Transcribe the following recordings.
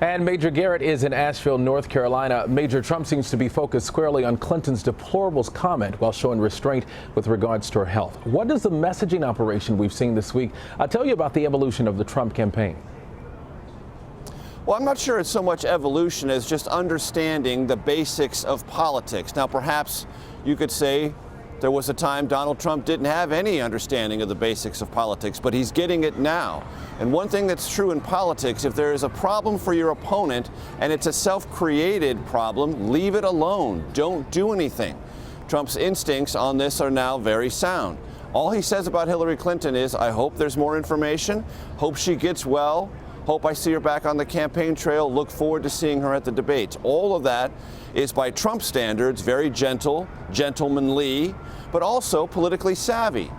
And Major Garrett is in Asheville, North Carolina. Major, Trump seems to be focused squarely on Clinton's deplorables comment while showing restraint with regards to her health. What is the messaging operation we've seen this week? I'll tell you about the evolution of the Trump campaign. Well, I'm not sure it's so much evolution as just understanding the basics of politics. Now, perhaps you could say there was a time Donald Trump didn't have any understanding of the basics of politics, but he's getting it now. And one thing that's true in politics, if there is a problem for your opponent and it's a self-created problem, leave it alone. Don't do anything. Trump's instincts on this are now very sound. All he says about Hillary Clinton is, I hope there's more information, hope she gets well, hope I see her back on the campaign trail, look forward to seeing her at the debates. All of that is, by Trump standards, very gentle, gentlemanly, but also politically savvy.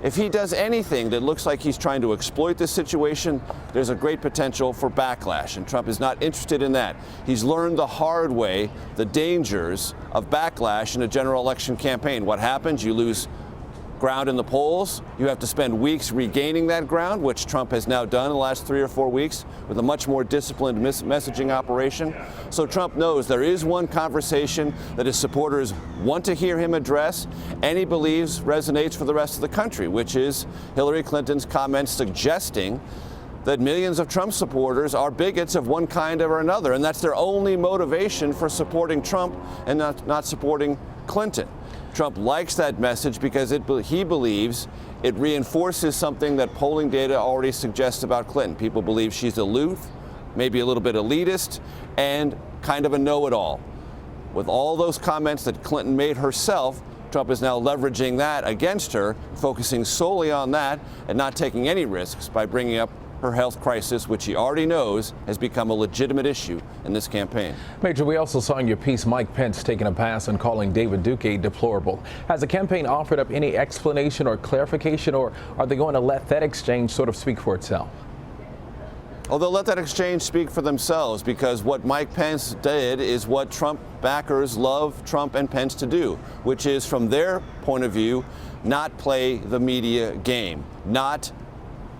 If he does anything that looks like he's trying to exploit this situation, there's a great potential for backlash, and Trump is not interested in that. He's learned the hard way the dangers of backlash in a general election campaign. What happens? You lose ground in the polls. You have to spend weeks regaining that ground, which Trump has now done in the last 3 or 4 weeks with a much more disciplined messaging operation. So Trump knows there is one conversation that his supporters want to hear him address, and he believes resonates for the rest of the country, which is Hillary Clinton's comments suggesting that millions of Trump supporters are bigots of one kind or another, and that's their only motivation for supporting Trump and not supporting Clinton. Trump likes that message because he believes it reinforces something that polling data already suggests about Clinton. People believe she's aloof, maybe a little bit elitist, and kind of a know-it-all. With all those comments that Clinton made herself, Trump is now leveraging that against her, focusing solely on that and not taking any risks by bringing up her health crisis, which he already knows has become a legitimate issue in this campaign. Major, we also saw in your piece Mike Pence taking a pass on calling David Duke a deplorable. Has the campaign offered up any explanation or clarification, or are they going to let that exchange sort of speak for itself? Oh, they'll let that exchange speak for themselves, because what Mike Pence did is what Trump backers love Trump and Pence to do, which is, from their point of view, not play the media game, not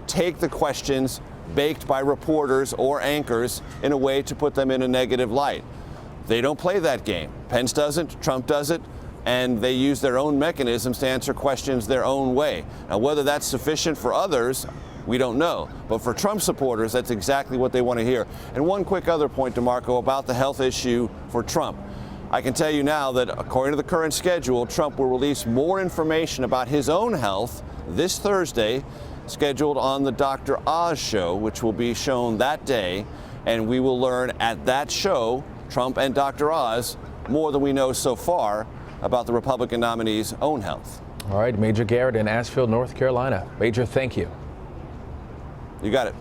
take the questions baked by reporters or anchors in a way to put them in a negative light. They don't play that game. Pence doesn't, Trump does it, and they use their own mechanisms to answer questions their own way. Now, whether that's sufficient for others, we don't know. But for Trump supporters, that's exactly what they want to hear. And one quick other point, DeMarco, about the health issue for Trump. I can tell you now that, according to the current schedule, Trump will release more information about his own health this Thursday, scheduled on the Dr. Oz show, which will be shown that day, and we will learn at that show, Trump and Dr. Oz, more than we know so far about the Republican nominee's own health. All right, Major Garrett in Asheville, North Carolina. Major, thank you. You got it.